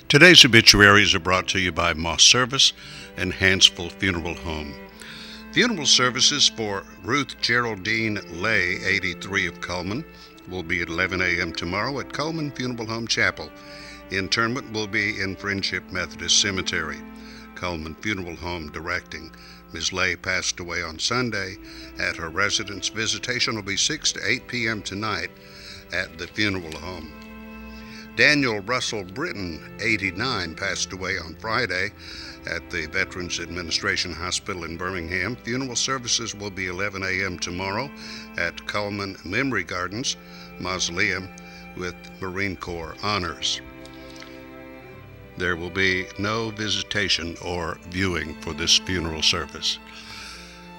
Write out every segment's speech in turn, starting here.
Today's obituaries are brought to you by Moss Service and Hansville Funeral Home. Funeral services for Ruth Geraldine Lay, 83 of Coleman, will be at 11 a.m. tomorrow at Coleman Funeral Home Chapel. Interment will be in Friendship Methodist Cemetery. Coleman Funeral Home directing. Ms. Lay passed away on Sunday at her residence. Visitation will be 6 to 8 p.m. tonight at the funeral home. Daniel Russell Britton, 89, passed away on Friday at the Veterans Administration Hospital in Birmingham. Funeral services will be 11 a.m. tomorrow at Coleman Memory Gardens Mausoleum with Marine Corps honors. There will be no visitation or viewing for this funeral service.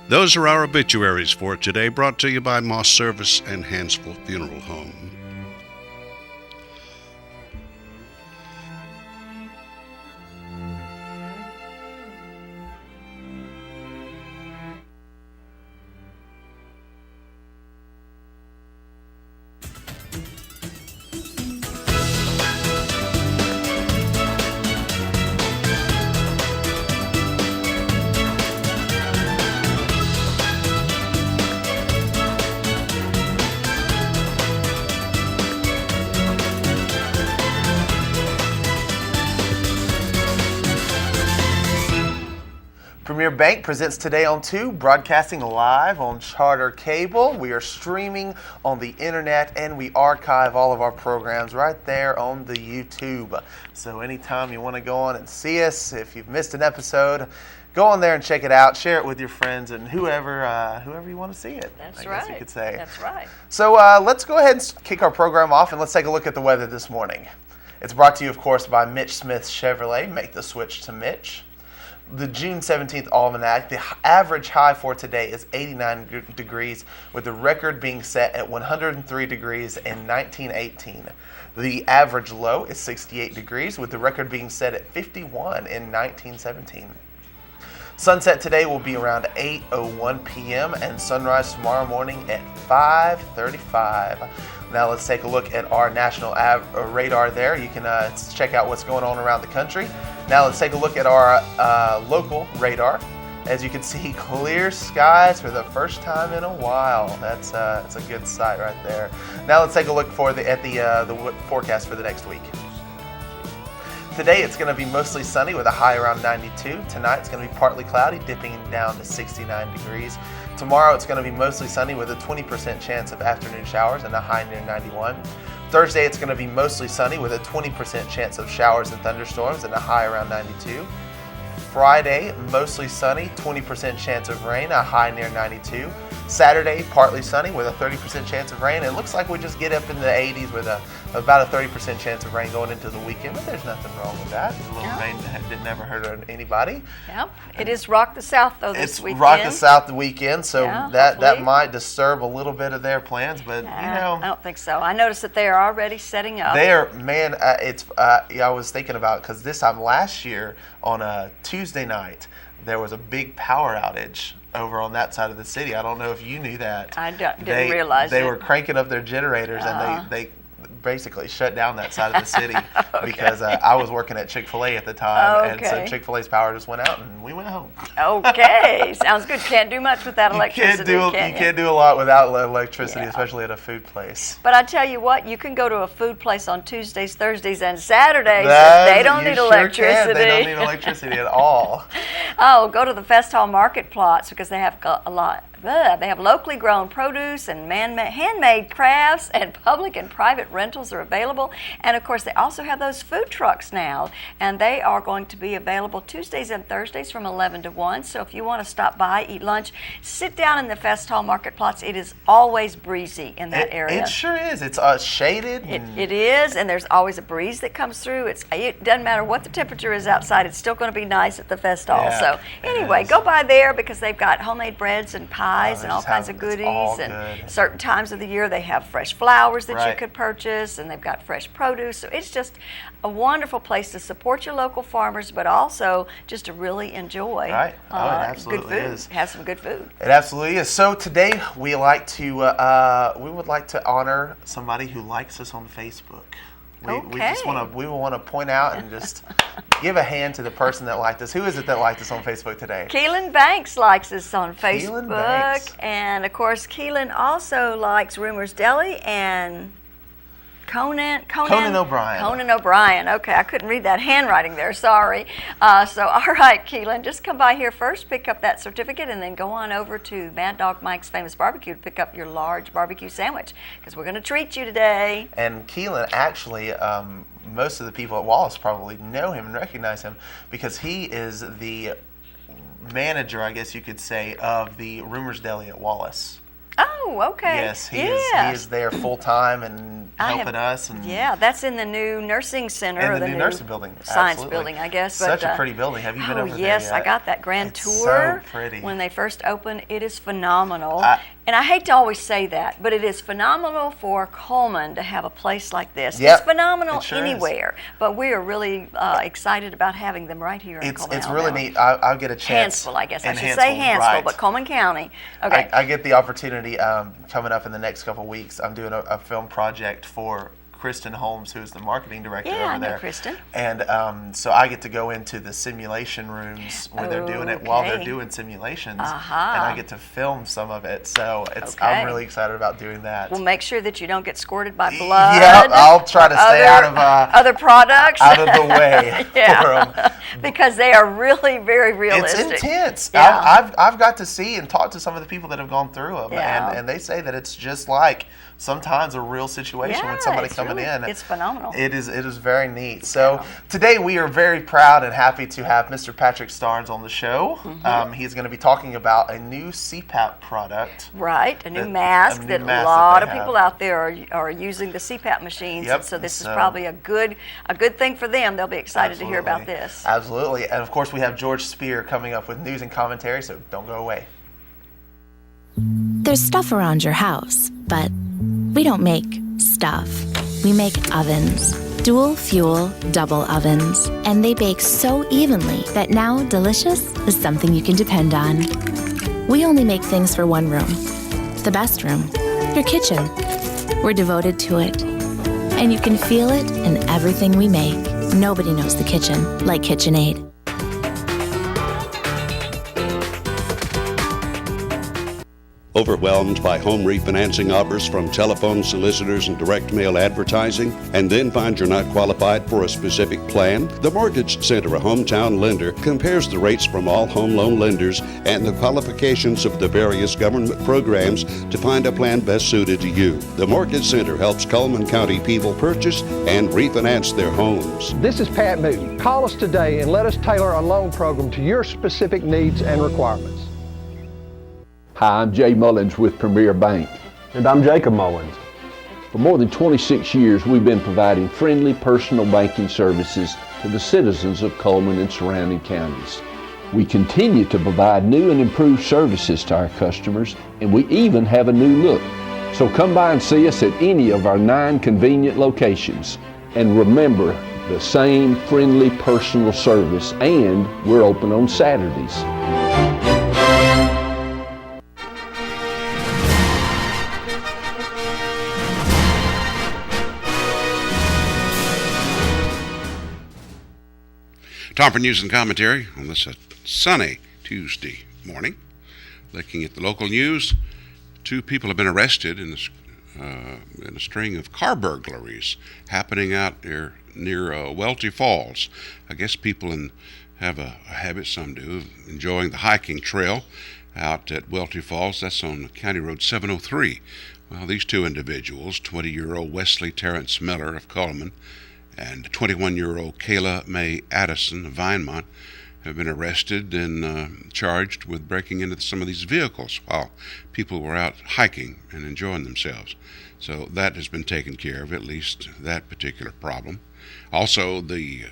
Those are our obituaries for today, brought to you by Moss Service and Hansville Funeral Home. Premier Bank presents Today on 2, broadcasting live on Charter Cable. We are streaming on the internet, and we archive all of our programs right there on the YouTube. So anytime you want to go on and see us, if you've missed an episode, go on there and check it out. Share it with your friends and whoever you want to see it. That's I right. guess you could say. That's right. So let's go ahead and kick our program off, and let's take a look at the weather this morning. It's brought to you, of course, by Mitch Smith Chevrolet. Make the switch to Mitch. The June 17th Almanac, the average high for today is 89 degrees, with the record being set at 103 degrees in 1918. The average low is 68 degrees, with the record being set at 51 in 1917. Sunset today will be around 8:01 p.m. and sunrise tomorrow morning at 5:35. Now let's take a look at our national radar there. You can check out what's going on around the country. Now let's take a look at our local radar. As you can see, clear skies for the first time in a while. That's a good sight right there. Now let's take a look at the forecast for the next week. Today it's going to be mostly sunny with a high around 92. Tonight it's going to be partly cloudy, dipping down to 69 degrees. Tomorrow it's going to be mostly sunny with a 20% chance of afternoon showers and a high near 91. Thursday it's going to be mostly sunny with a 20% chance of showers and thunderstorms and a high around 92. Friday, mostly sunny, 20% chance of rain, a high near 92. Saturday, partly sunny with a 30% chance of rain. It looks like we just get up in the 80s with about a 30% chance of rain going into the weekend, but there's nothing wrong with that. A little rain did never hurt anybody. Yep. It is Rock the South, though, this weekend. It's Rock the South the weekend, so yeah, that might disturb a little bit of their plans, but I don't think so. I noticed that they are already setting up. I was thinking about, because this time last year on a Tuesday night, there was a big power outage over on that side of the city. I don't know if you knew that. I didn't realize they were cranking up their generators, and they basically shut down that side of the city because I was working at Chick-fil-A at the time, and so Chick-fil-A's power just went out, and we went home. Okay, sounds good. Can't do much without electricity. You can't do a lot without electricity, especially at a food place. But I tell you what, you can go to a food place on Tuesdays, Thursdays, and Saturdays. They don't need electricity. They don't need electricity at all. Oh, go to the Fest Hall Market plots because they have a lot. They have locally grown produce and handmade crafts, and public and private rentals are available. And of course, they also have those food trucks now, and they are going to be available Tuesdays and Thursdays from 11 to 1. So if you want to stop by, eat lunch, sit down in the Fest Hall Market plots. It is always breezy in that area. It sure is. It's shaded. It is, and there's always a breeze that comes through. It doesn't matter what the temperature is outside. It's still going to be nice at the Fest Hall. Yeah, so anyway, go by there because they've got homemade breads and pies and all kinds of goodies, and certain times of the year they have fresh flowers that you could purchase, and they've got fresh produce. So it's just a wonderful place to support your local farmers, but also just to really enjoy it absolutely good food. Is. Have some good food. It absolutely is. So today we would like to honor somebody who likes us on Facebook. We just want to point out and just give a hand to the person that liked us. Who is it that liked us on Facebook today? Keelan Banks likes us on Facebook. Keelan Banks. And, of course, Keelan also likes Rumors Deli and Conan O'Brien. Conan O'Brien. Okay, I couldn't read that handwriting there. Sorry. So, all right, Keelan, just come by here first, pick up that certificate, and then go on over to Mad Dog Mike's Famous Barbecue to pick up your large barbecue sandwich, because we're going to treat you today. And Keelan, actually, most of the people at Wallace probably know him and recognize him because he is the manager, I guess you could say, of the Rumors Deli at Wallace. Oh, okay. Yes, he is there full time and helping us. And yeah, that's in the new nursing center. In or the new nursing building. Science Absolutely. building, I guess. Such a pretty building. Have you been over there yet? Yes, I got that grand tour. So pretty. When they first opened. It is phenomenal. And I hate to always say that, but it is phenomenal for Coleman to have a place like this. Yep, it's phenomenal it sure anywhere, but we are really excited about having them right here in Coleman. It's really neat. I'll get a chance. Hansville, I guess. I should say Hansville, right. but Coleman County. Okay. I get the opportunity coming up in the next couple of weeks. I'm doing a film project for Kristen Holmes, who's the marketing director over there. Yeah, I know Kristen. And so I get to go into the simulation rooms where they're doing it while they're doing simulations, and I get to film some of it. So I'm really excited about doing that. Well, make sure that you don't get squirted by blood. Yeah, I'll try to stay out of other products, out of the way for them. Because they are really very realistic. It's intense. Yeah. I've got to see and talk to some of the people that have gone through them, and they say that it's just like sometimes a real situation with somebody coming in. It's phenomenal. It is very neat. So today we are very proud and happy to have Mr. Patrick Starnes on the show. He's going to be talking about a new CPAP product. Right, a new mask that a lot of people out there are using the CPAP machines. Yep. So this is probably a good thing for them. They'll be excited to hear about this. Absolutely. And of course we have George Spear coming up with news and commentary, so don't go away. There's stuff around your house, but we don't make stuff. We make ovens. Dual fuel, double ovens. And they bake so evenly that now delicious is something you can depend on. We only make things for one room. The best room. Your kitchen. We're devoted to it. And you can feel it in everything we make. Nobody knows the kitchen like KitchenAid. Overwhelmed by home refinancing offers from telephone solicitors and direct mail advertising, and then find you're not qualified for a specific plan? The Mortgage Center, a hometown lender, compares the rates from all home loan lenders and the qualifications of the various government programs to find a plan best suited to you. The Mortgage Center helps Coleman County people purchase and refinance their homes. This is Pat Newton. Call us today and let us tailor a loan program to your specific needs and requirements. Hi, I'm Jay Mullins with Premier Bank. And I'm Jacob Mullins. For more than 26 years, we've been providing friendly personal banking services to the citizens of Coleman and surrounding counties. We continue to provide new and improved services to our customers, and we even have a new look. So come by and see us at any of our 9 convenient locations. And remember, the same friendly personal service, and we're open on Saturdays. Time for news and commentary on this sunny Tuesday morning. Looking at the local news, 2 people have been arrested in a string of car burglaries happening out there near Welty Falls. I guess people have a habit, some do, of enjoying the hiking trail out at Welty Falls. That's on County Road 703. Well, these 2 individuals, 20-year-old Wesley Terrence Miller of Coleman and 21-year-old Kayla Mae Addison of Vinemont, have been arrested and charged with breaking into some of these vehicles while people were out hiking and enjoying themselves. So that has been taken care of, at least that particular problem. Also, the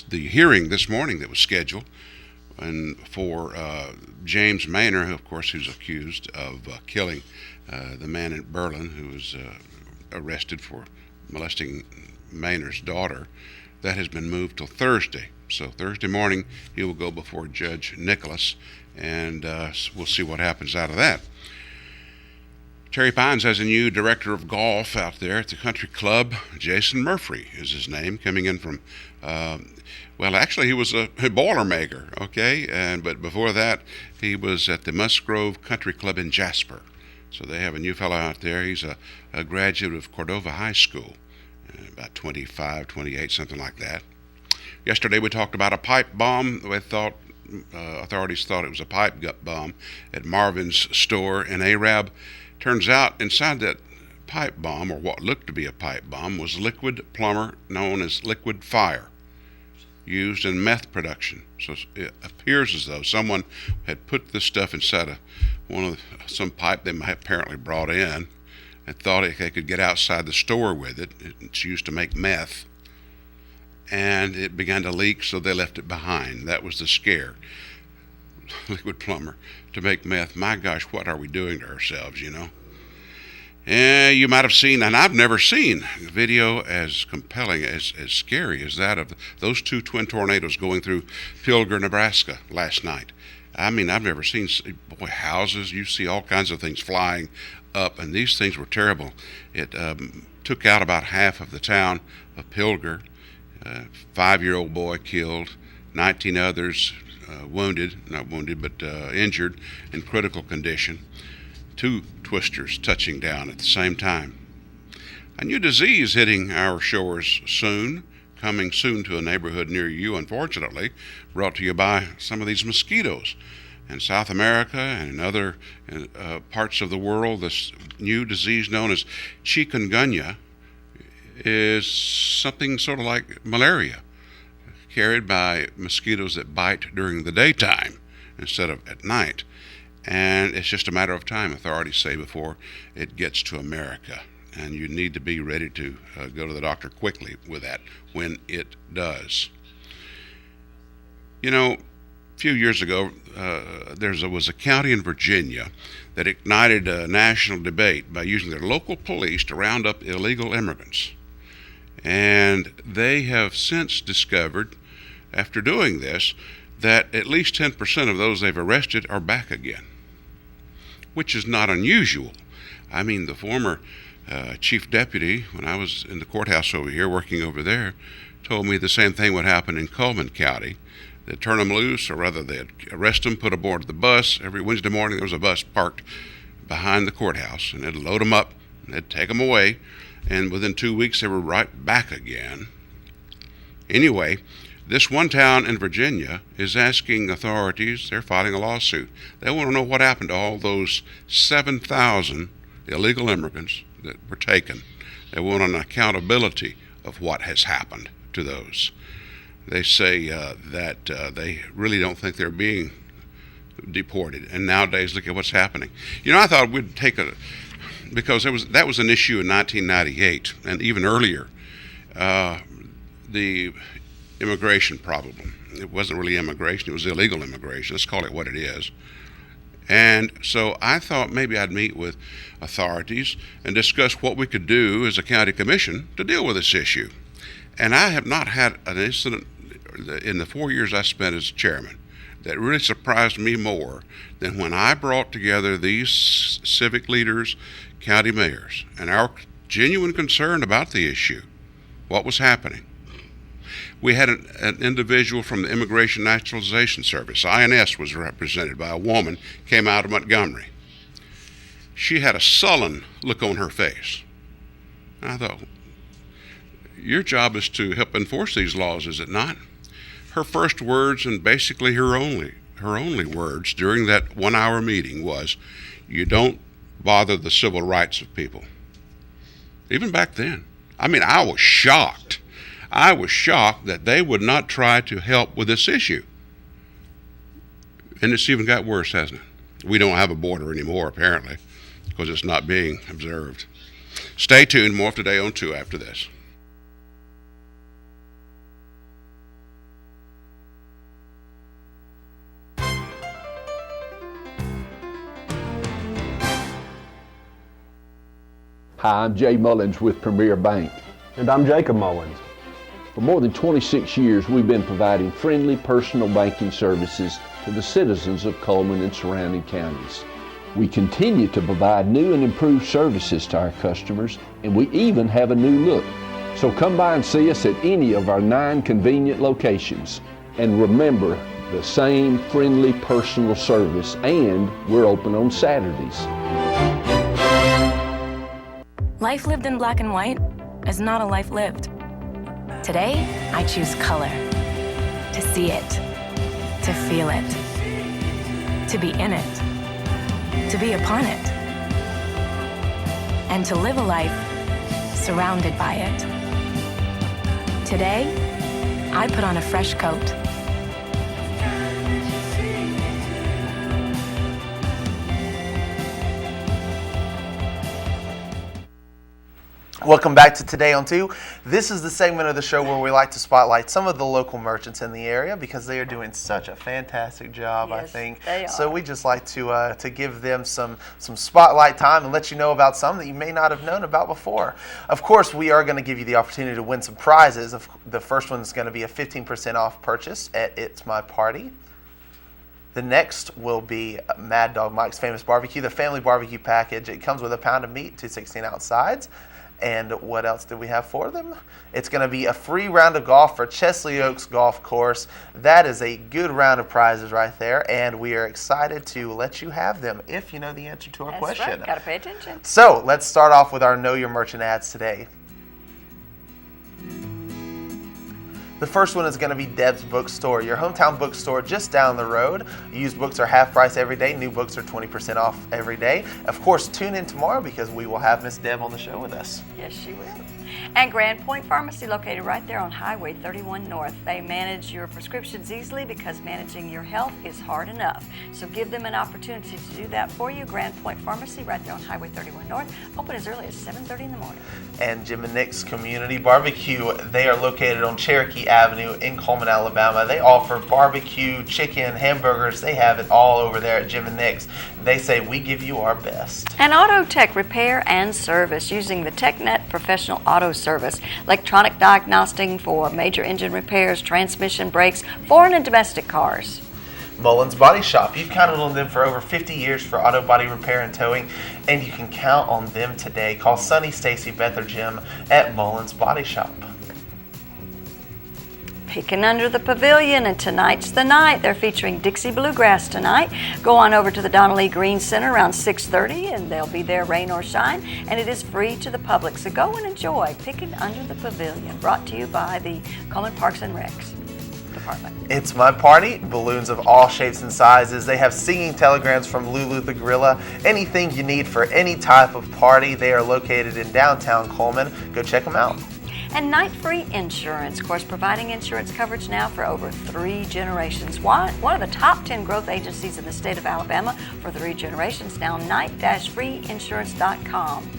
hearing this morning that was scheduled and for James Maynor, who, of course, who's accused of killing the man in Berlin who was arrested for molesting Maynor's daughter, that has been moved till Thursday. So Thursday morning he will go before Judge Nicholas, and we'll see what happens out of that. Terry Pines has a new director of golf out there at the country club. Jason Murphy is his name, coming in from, well, actually he was a Boilermaker, okay? But before that, he was at the Musgrove Country Club in Jasper. So they have a new fellow out there. He's a graduate of Cordova High School, about 25, 28, something like that. Yesterday we talked about a pipe bomb. Authorities thought it was a pipe bomb at Marvin's store in Arab. Turns out inside that pipe bomb, or what looked to be a pipe bomb, was liquid plumber known as liquid fire, used in meth production. So it appears as though someone had put this stuff inside some pipe they might apparently brought in and thought they could get outside the store with it. It's used to make meth. And it began to leak, so they left it behind. That was the scare. Liquid plumber to make meth. My gosh, what are we doing to ourselves, you know? You might have seen, and I've never seen a video as compelling, as scary as that of those two twin tornadoes going through Pilger, Nebraska last night. I mean, I've never seen, houses. You see all kinds of things flying up, and these things were terrible. It took out about half of the town of Pilger. 5-year-old boy killed, 19 others injured in critical condition. 2 twisters touching down at the same time. A new disease hitting our shores soon, coming soon to a neighborhood near you, unfortunately, brought to you by some of these mosquitoes. In South America and in other parts of the world, this new disease known as chikungunya is something sort of like malaria, carried by mosquitoes that bite during the daytime instead of at night. And it's just a matter of time, authorities say, before it gets to America. And you need to be ready to go to the doctor quickly with that when it does. You know, a few years ago, there was a county in Virginia that ignited a national debate by using their local police to round up illegal immigrants. And they have since discovered, after doing this, that at least 10% of those they've arrested are back again, which is not unusual. I mean, the former chief deputy, when I was in the courthouse over here, working over there, told me the same thing would happen in Coleman County. They'd turn them loose, or rather they'd arrest them, put aboard the bus. Every Wednesday morning there was a bus parked behind the courthouse, and they'd load them up, and they'd take them away. And within 2 weeks, they were right back again. Anyway, this one town in Virginia is asking authorities, they're filing a lawsuit. They want to know what happened to all those 7,000 illegal immigrants that were taken. They want an accountability of what has happened to those. They say that they really don't think they're being deported. And nowadays, look at what's happening. You know, I thought we'd take because that was an issue in 1998 and even earlier, the immigration problem. It wasn't really immigration, it was illegal immigration. Let's call it what it is. And so I thought maybe I'd meet with authorities and discuss what we could do as a county commission to deal with this issue. And I have not had an incident in the 4 years I spent as chairman that really surprised me more than when I brought together these civic leaders, county mayors, and our genuine concern about the issue, what was happening. We had an individual from the Immigration Naturalization Service, INS, was represented by a woman, came out of Montgomery. She had a sullen look on her face. And I thought, your job is to help enforce these laws, is it not? Her first words, and basically her only words during that 1 hour meeting was, you don't bother the civil rights of people. Even back then. I mean, I was shocked. I was shocked that they would not try to help with this issue. And it's even got worse, hasn't it? We don't have a border anymore, apparently, because it's not being observed. Stay tuned. More Today on 2 after this. Hi, I'm Jay Mullins with Premier Bank. And I'm Jacob Mullins. For more than 26 years, we've been providing friendly personal banking services to the citizens of Coleman and surrounding counties. We continue to provide new and improved services to our customers, and we even have a new look. So come by and see us at any of our 9 convenient locations. And remember, the same friendly personal service, and we're open on Saturdays. Life lived in black and white is not a life lived. Today, I choose color. To see it, to feel it, to be in it, to be upon it, and to live a life surrounded by it. Today, I put on a fresh coat. Welcome back to Today on 2. This is the segment of the show where we like to spotlight some of the local merchants in the area because they are doing such a fantastic job, Yes, I think. they are. So we just like to give them some spotlight time and let you know about some that you may not have known about before. Of course, we are going to give you the opportunity to win some prizes. The first one is going to be a 15% off purchase at It's My Party. The next will be Mad Dog Mike's Famous Barbecue, the family barbecue package. It comes with a pound of meat, 2 16-ounce sides. And what else do we have for them? It's going to be a free round of golf for Chesley Oaks Golf Course. That is a good round of prizes right there, and we are excited to let you have them if you know the answer to our That's question. right. Got to pay attention. So let's start off with our Know Your Merchant ads today. The first one is going to be Deb's Bookstore, your hometown bookstore just down the road. Used books are half price every day. New books are 20% off every day. Of course, tune in tomorrow because we will have Miss Deb on the show with us. Yes, she will. And Grand Point Pharmacy, located right there on Highway 31 North. They manage your prescriptions easily because managing your health is hard enough. So give them an opportunity to do that for you. Grand Point Pharmacy, right there on Highway 31 North, open as early as 7:30 in the morning. And Jim and Nick's Community Barbecue, they are located on Cherokee Avenue in Coleman, Alabama. They offer barbecue, chicken, hamburgers. They have it all over there at Jim and Nick's. They say we give you our best. And Auto Tech Repair and Service, using the TechNet Professional Auto Service. Electronic diagnostic for major engine repairs, transmission, brakes, foreign and domestic cars. Mullins Body Shop. You've counted on them for over 50 years for auto body repair and towing, and you can count on them today. Call Sunny, Stacy, Beth, or Jim at Mullins Body Shop. Picking Under the Pavilion, and tonight's the night. They're featuring Dixie Bluegrass tonight. Go on over to the Donnelly Green Center around 6:30, and they'll be there rain or shine, and it is free to the public. So go and enjoy Picking Under the Pavilion, brought to you by the Coleman Parks and Recs Department. It's My Party, balloons of all shapes and sizes. They have singing telegrams from Lulu the Gorilla. Anything you need for any type of party. They are located in downtown Coleman. Go check them out. And Night Free Insurance, of course, providing insurance coverage now for over 3 generations. One of the top 10 growth agencies in the state of Alabama for 3 generations now, night-freeinsurance.com.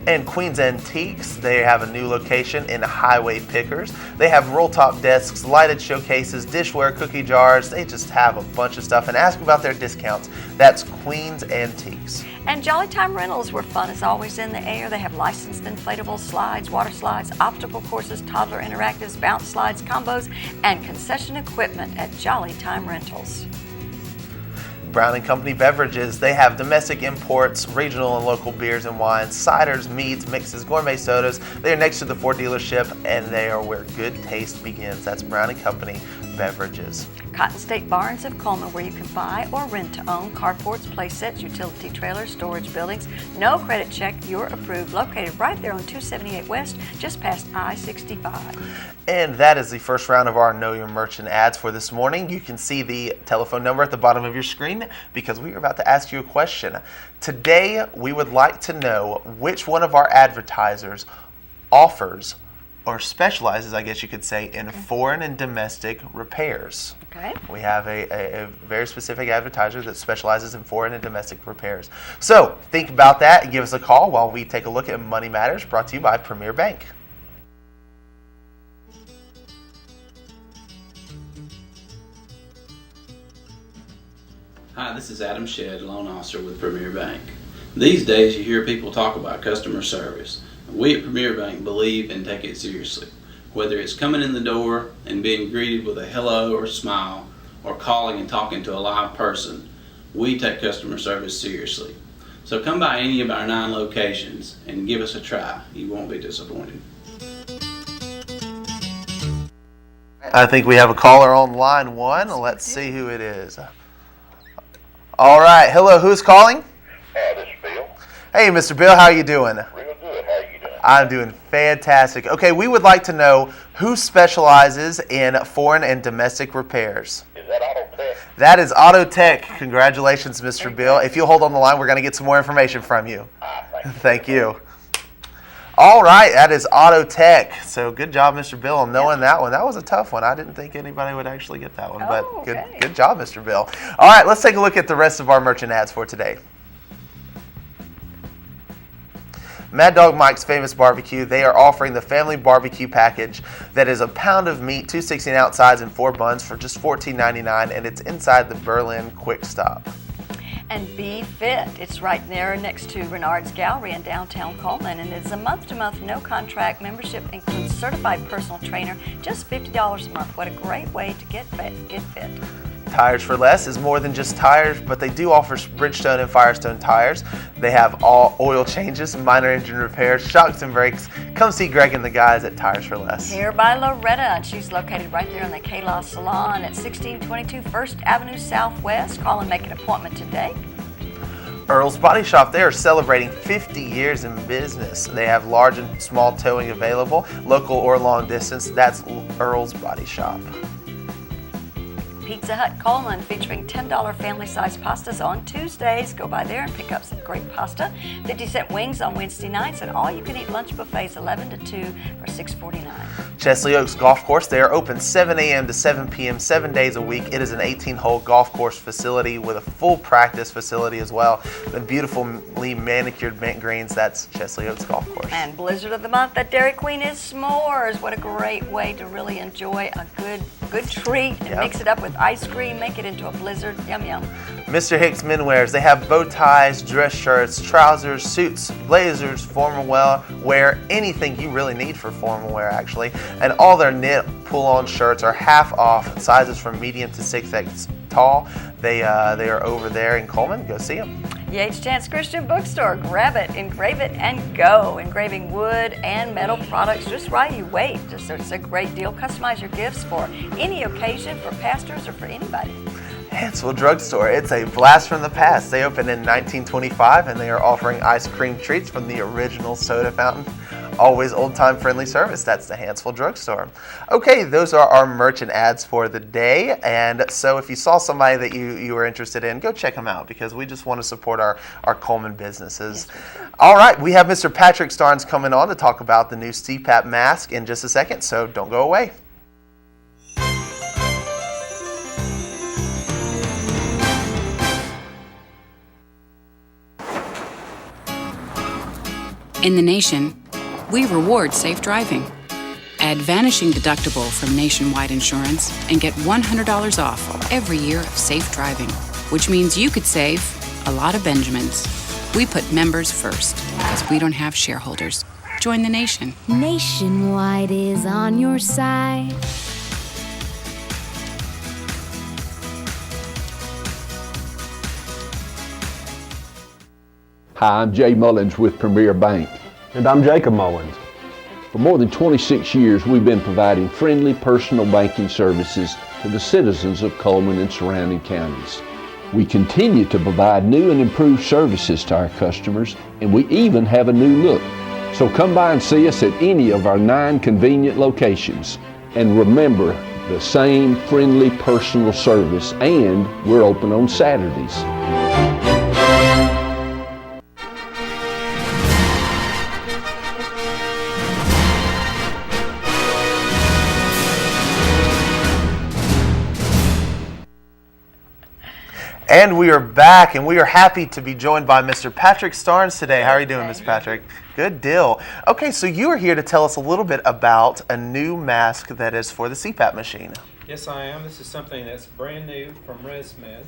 And Queen's Antiques, they have a new location in Highway Pickers. They have roll-top desks, lighted showcases, dishware, cookie jars. They just have a bunch of stuff. And ask about their discounts. That's Queen's Antiques. And Jolly Time Rentals, where fun is always in the air. They have licensed inflatable slides, water slides, obstacle courses, toddler interactives, bounce slides, combos, and concession equipment at Jolly Time Rentals. Brown & Company Beverages, they have domestic imports, regional and local beers and wines, ciders, meads, mixes, gourmet sodas. They are next to the Ford dealership, and they are where good taste begins. That's Brown & Company Beverages. Cotton State Barns of Coleman, where you can buy or rent to own carports, playsets, utility trailers, storage buildings. No credit check, you're approved. Located right there on 278 West, just past I-65. And that is the first round of our Know Your Merchant ads for this morning. You can see the telephone number at the bottom of your screen because we are about to ask you a question. Today, we would like to know which one of our advertisers offers or specializes, I guess you could say, in foreign and domestic repairs. Okay. We have a very specific advertiser that specializes in foreign and domestic repairs. So think about that and give us a call while we take a look at Money Matters, brought to you by Premier Bank. Hi, this is Adam Shedd, loan officer with Premier Bank. These days you hear people talk about customer service. We at Premier Bank believe and take it seriously. Whether it's coming in the door and being greeted with a hello or smile, or calling and talking to a live person, We take customer service seriously. So come by any of our 9 locations and give us a try. You won't be disappointed. I think we have a caller on line 1. Let's see who it is. All right. Hello, who's calling? This is Bill. Hey, Mr. Bill, how are you doing? Real good. How you doing? I'm doing fantastic. Okay, we would like to know who specializes in foreign and domestic repairs. Is that Auto Tech? That is Auto Tech. Congratulations, Mr. Bill. If you'll hold on the line, we're going to get some more information from you. Thank you. All right, that is Auto Tech. So good job, Mr. Bill, on knowing that one. That was a tough one. I didn't think anybody would actually get that one, but good job, Mr. Bill. All right, let's take a look at the rest of our merchant ads for today. Mad Dog Mike's Famous Barbecue, they are offering the family barbecue package that is a pound of meat, 2 16-ounce sides, and 4 buns for just $14.99, and it's inside the Berlin Quick Stop. And Be Fit, it's right there next to Renard's Gallery in downtown Coleman, and it's a month-to-month no-contract membership, includes certified personal trainer, just $50 a month. What a great way to get fit. Tires for Less is more than just tires, but they do offer Bridgestone and Firestone tires. They have all oil changes, minor engine repairs, shocks and brakes. Come see Greg and the guys at Tires for Less. Here by Loretta, and she's located right there in the Kayla Salon at 1622 1st Avenue Southwest. Call and make an appointment today. Earl's Body Shop, they are celebrating 50 years in business. They have large and small towing available, local or long distance. That's Earl's Body Shop. Pizza Hut Coleman, featuring $10 family-sized pastas on Tuesdays. Go by there and pick up some great pasta. 50-cent wings on Wednesday nights, and all-you-can-eat lunch buffets 11 to 2 for $6.49. Chesley Oaks Golf Course, they are open 7 a.m. to 7 p.m. 7 days a week. It is an 18-hole golf course facility with a full practice facility as well. The beautifully manicured mint greens, that's Chesley Oaks Golf Course. And Blizzard of the Month at Dairy Queen is s'mores. What a great way to really enjoy a good treat and mix it up with ice cream, make it into a blizzard. Yum, yum. Mr. Hicks Menwears, they have bow ties, dress shirts, trousers, suits, blazers, formal wear, anything you really need for formal wear actually. And all their knit pull-on shirts are half off, sizes from medium to 6X tall. They are over there in Coleman. Go see them. Yates Chance Christian Bookstore. Grab it, engrave it, and go. Engraving wood and metal products just while you wait. It's a great deal. Customize your gifts for any occasion, for pastors or for anybody. Hansel Drugstore. It's a blast from the past. They opened in 1925 and they are offering ice cream treats from the original soda fountain. Always old-time friendly service. That's the Hansel Drugstore. Okay, those are our merchant ads for the day. And so if you saw somebody that you were interested in, go check them out because we just want to support our Coleman businesses. All right, we have Mr. Patrick Starnes coming on to talk about the new CPAP mask in just a second, so don't go away. In the nation, we reward safe driving. Add Vanishing Deductible from Nationwide Insurance and get $100 off every year of safe driving, which means you could save a lot of Benjamins. We put members first because we don't have shareholders. Join the nation. Nationwide is on your side. Hi, I'm Jay Mullins with Premier Bank. And I'm Jacob Mullins. For more than 26 years, we've been providing friendly personal banking services to the citizens of Coleman and surrounding counties. We continue to provide new and improved services to our customers, and we even have a new look. So come by and see us at any of our 9 convenient locations. And remember, the same friendly personal service, and we're open on Saturdays. And we are back, and we are happy to be joined by Mr. Patrick Starnes today. How are you doing, Mr. Patrick? Good deal. Okay, so you are here to tell us a little bit about a new mask that is for the CPAP machine. Yes, I am. This is something that's brand new from ResMed.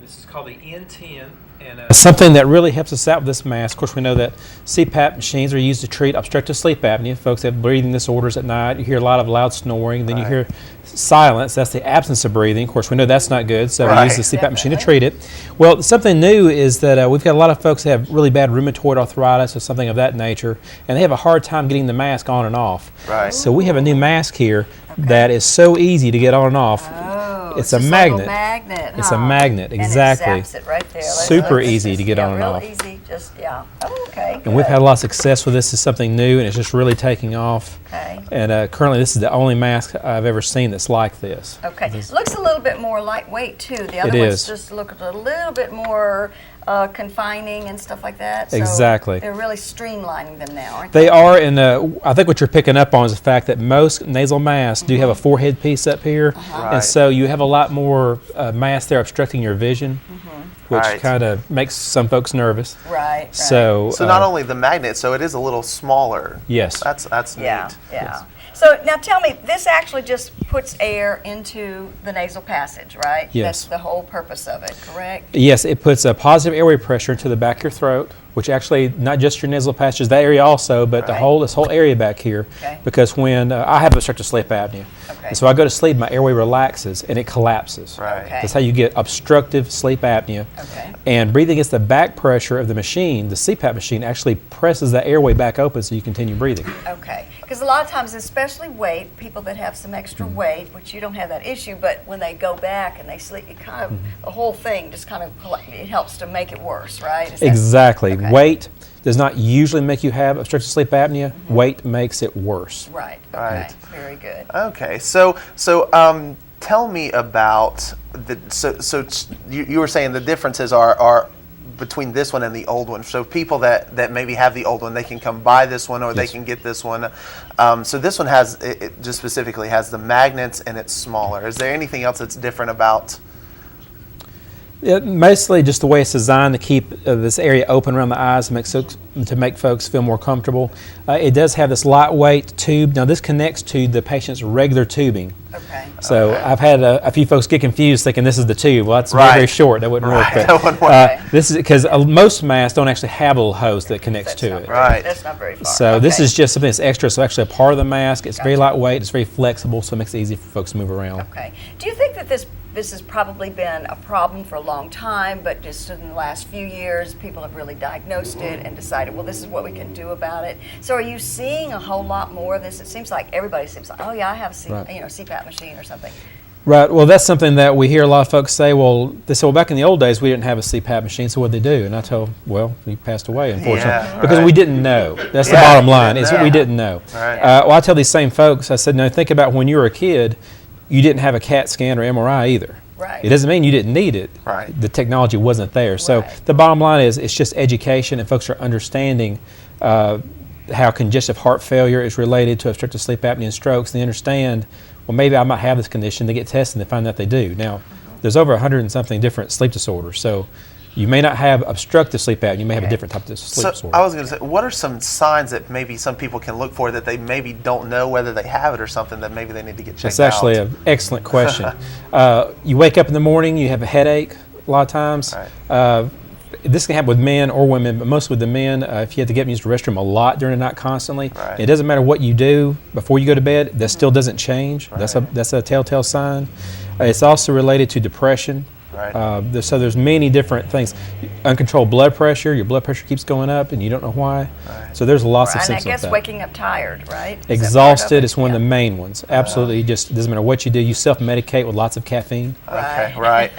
This is called the N10, and something that really helps us out with this mask. Of course, we know that CPAP machines are used to treat obstructive sleep apnea. Folks have breathing disorders at night. You hear a lot of loud snoring. Then you hear silence. That's the absence of breathing. Of course, we know that's not good, so we use the CPAP machine to treat it. Well, something new is that we've got a lot of folks that have really bad rheumatoid arthritis or something of that nature, and they have a hard time getting the mask on and off. Right. So we have a new mask here that is so easy to get on and off. It's a magnet. It's a magnet, exactly. And it zaps it right there. Super easy to get on and off. Real easy, just, Oh, okay. And we've had a lot of success with this. It's something new, and it's just really taking off. Okay. And currently, this is the only mask I've ever seen that's like this. Okay. It looks a little bit more lightweight, too. The other ones just look a little bit more confining and stuff like that. So exactly. They're really streamlining them now, aren't they? They are, and I think what you're picking up on is the fact that most nasal masks do have a forehead piece up here, and so you have a lot more mass there obstructing your vision, which kind of makes some folks nervous. Right. So not only the magnet, so it is a little smaller. Yes. That's neat. Yeah. Yes. So now tell me, this actually just puts air into the nasal passage, right? Yes. That's the whole purpose of it, correct? Yes, it puts a positive airway pressure into the back of your throat, which actually not just your nasal passages, that area also, but this whole area back here. Okay. Because when I have obstructive sleep apnea, and so I go to sleep, my airway relaxes and it collapses. Right. Okay. That's how you get obstructive sleep apnea. Okay. And breathing against the back pressure of the machine, the CPAP machine actually presses that airway back open so you continue breathing. Okay. Because a lot of times, especially weight, people that have some extra weight, which you don't have that issue, but when they go back and they sleep, it kind of, the whole thing just kind of, it helps to make it worse, right? Exactly. Weight does not usually make you have obstructive sleep apnea. Weight makes it worse. Right. Okay. Very good. Okay. So tell me about you were saying the differences are between this one and the old one. So people that maybe have the old one, they can come buy this one, or they can get this one. So this one has it just specifically has the magnets, and it's smaller. Is there anything else that's different about? Mostly just the way it's designed to keep this area open around the eyes to make folks feel more comfortable. It does have this lightweight tube. Now this connects to the patient's regular tubing. Okay. So I've had a few folks get confused thinking this is the tube. Well, that's very, very short. That wouldn't work. But, that wouldn't work. This is because most masks don't actually have a little hose that connects to it. That's not very far. So this is just something that's extra. So actually a part of the mask. It's very lightweight. It's very flexible, so it makes it easy for folks to move around. Okay. Do you think that this has probably been a problem for a long time, but just in the last few years, people have really diagnosed it and decided, well, this is what we can do about it. So are you seeing a whole lot more of this? It seems like everybody seems like, oh yeah, I have a CPAP machine or something. Right. Well, that's something that we hear a lot of folks say. Well, they say, well, back in the old days, we didn't have a CPAP machine, so what did they do? And I told, well, he passed away, unfortunately, because we didn't know. That's the bottom line, is we didn't know. Well, I tell these same folks, I said, no, think about when you were a kid, you didn't have a CAT scan or MRI either. Right. It doesn't mean you didn't need it. Right. The technology wasn't there. So the bottom line is it's just education, and folks are understanding how congestive heart failure is related to obstructive sleep apnea and strokes. They understand, well, maybe I might have this condition. They get tested and they find out they do. Now, there's over 100 and something different sleep disorders. So you may not have obstructive sleep apnea. You may have a different type of sleep disorder. I was going to say, what are some signs that maybe some people can look for that they maybe don't know whether they have it or something that maybe they need to get checked out? That's actually an excellent question. You wake up in the morning, you have a headache a lot of times. This can happen with men or women, but most with the men, if you have to get up and use the restroom a lot during the night constantly, it doesn't matter what you do before you go to bed, that still doesn't change. That's a telltale sign. It's also related to depression. So there's many different things. Uncontrolled blood pressure, your blood pressure keeps going up and you don't know why. So there's lots of symptoms. And I guess waking up tired, right? Exhausted is one of the main ones. Absolutely, just doesn't matter what you do. You self-medicate with lots of caffeine. Right.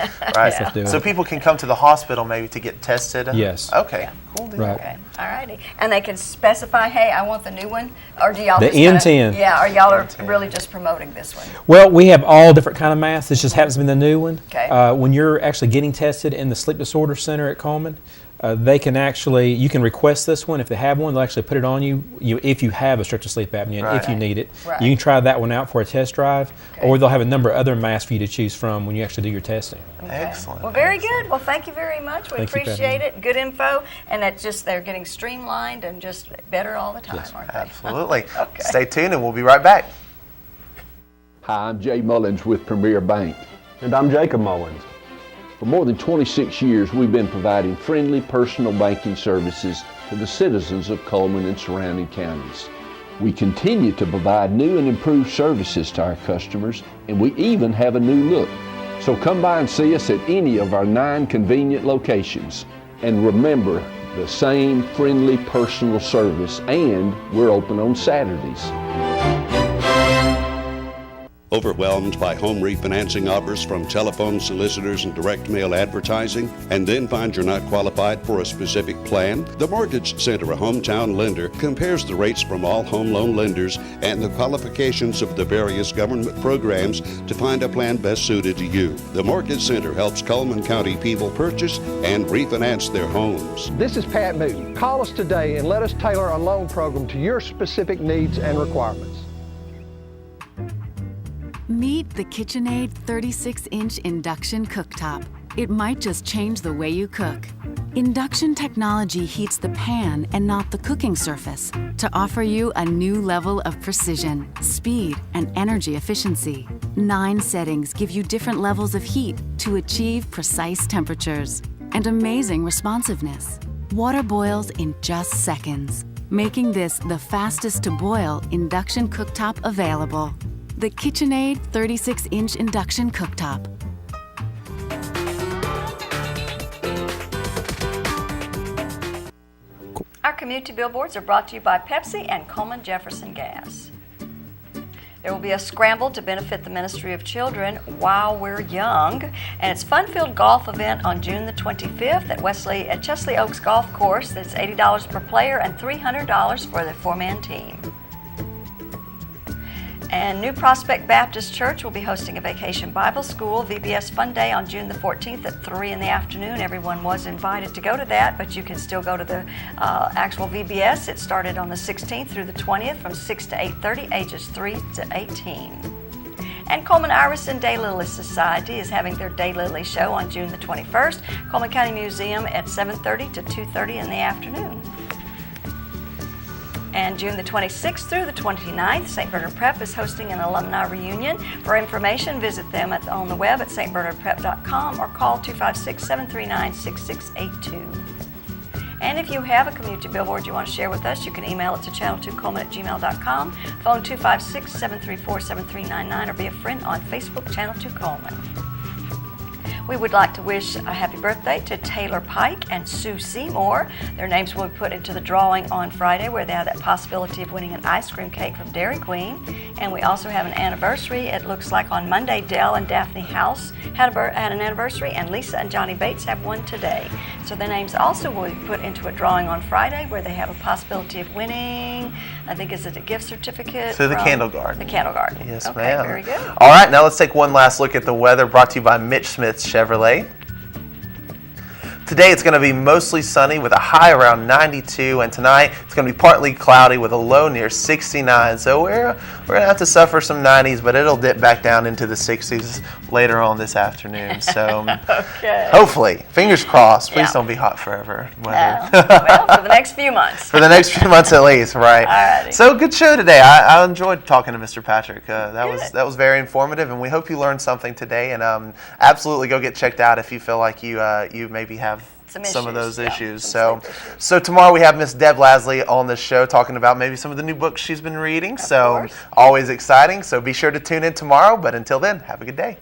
So people can come to the hospital maybe to get tested? Yes. Okay. Cool deal. Okay. All righty. And they can specify, hey, I want the new one? Or do y'all the just N10. Or y'all are really just promoting this one? Well, we have all different kind of masks. This just happens to be the new one. Okay. When you're actually getting tested in the Sleep Disorder Center at Coleman, they can actually, you can request this one. If they have one, they'll actually put it on you if you have obstructive sleep apnea and if you need it. You can try that one out for a test drive, or they'll have a number of other masks for you to choose from when you actually do your testing. Excellent. Well, very good. Well, thank you very much. We appreciate it. Good info. And it's just, they're getting streamlined and just better all the time, aren't they? Absolutely. Stay tuned and we'll be right back. Hi, I'm Jay Mullins with Premier Bank. And I'm Jacob Mullins. For more than 26 years, we've been providing friendly personal banking services to the citizens of Coleman and surrounding counties. We continue to provide new and improved services to our customers, and we even have a new look. So come by and see us at any of our 9 convenient locations. And remember, the same friendly personal service, and we're open on Saturdays. Overwhelmed by home refinancing offers from telephone solicitors and direct mail advertising, and then find you're not qualified for a specific plan? The Mortgage Center, a hometown lender, compares the rates from all home loan lenders and the qualifications of the various government programs to find a plan best suited to you. The Mortgage Center helps Coleman County people purchase and refinance their homes. This is Pat Newton. Call us today and let us tailor a loan program to your specific needs and requirements. Meet the KitchenAid 36-inch induction cooktop. It might just change the way you cook. Induction technology heats the pan and not the cooking surface to offer you a new level of precision, speed, and energy efficiency. 9 settings give you different levels of heat to achieve precise temperatures and amazing responsiveness. Water boils in just seconds, making this the fastest to boil induction cooktop available. The KitchenAid 36-inch induction cooktop. Our community billboards are brought to you by Pepsi and Coleman Jefferson Gas. There will be a scramble to benefit the Ministry of Children while we're young, and it's a fun-filled golf event on June the 25th at Chesley Oaks Golf Course. That's $80 per player and $300 for the 4-man team. And New Prospect Baptist Church will be hosting a Vacation Bible School VBS Fun Day on June the 14th at 3 in the afternoon. Everyone was invited to go to that, but you can still go to the actual VBS. It started on the 16th through the 20th from 6 to 8:30, ages 3 to 18. And Coleman Iris and Daylily Society is having their Daylily show on June the 21st, Coleman County Museum at 7:30 to 2:30 in the afternoon. And June the 26th through the 29th, St. Bernard Prep is hosting an alumni reunion. For information, visit them on the web at stbernardprep.com or call 256-739-6682. And if you have a community billboard you want to share with us, you can email it to channel2coleman@gmail.com, phone 256-734-7399, or be a friend on Facebook, Channel 2 Coleman. We would like to wish a happy birthday to Taylor Pike and Sue Seymour. Their names will be put into the drawing on Friday, where they have that possibility of winning an ice cream cake from Dairy Queen. And we also have an anniversary. It looks like on Monday, Dell and Daphne House had an anniversary, and Lisa and Johnny Bates have one today. So their names also will be put into a drawing on Friday, where they have a possibility of winning, I think, is it a gift certificate? To the Candle Garden. The Candle Garden. Yes, okay, ma'am. Very good. All right, now let's take one last look at the weather, brought to you by Mitch Smith Chevrolet. Today it's going to be mostly sunny with a high around 92, and tonight it's going to be partly cloudy with a low near 69. So we're going to have to suffer some 90s, but it'll dip back down into the 60s later on this afternoon. So okay. Hopefully, fingers crossed. Please don't be hot forever. Well, for the next few months. For the next few months at least, right? Alrighty. So good show today. I enjoyed talking to Mr. Patrick. That was very informative, and we hope you learned something today. And absolutely go get checked out if you feel like you maybe have some of those issues. So tomorrow we have Miss Deb Lasley on the show talking about maybe some of the new books she's been reading. So always exciting. So be sure to tune in tomorrow. But until then, have a good day.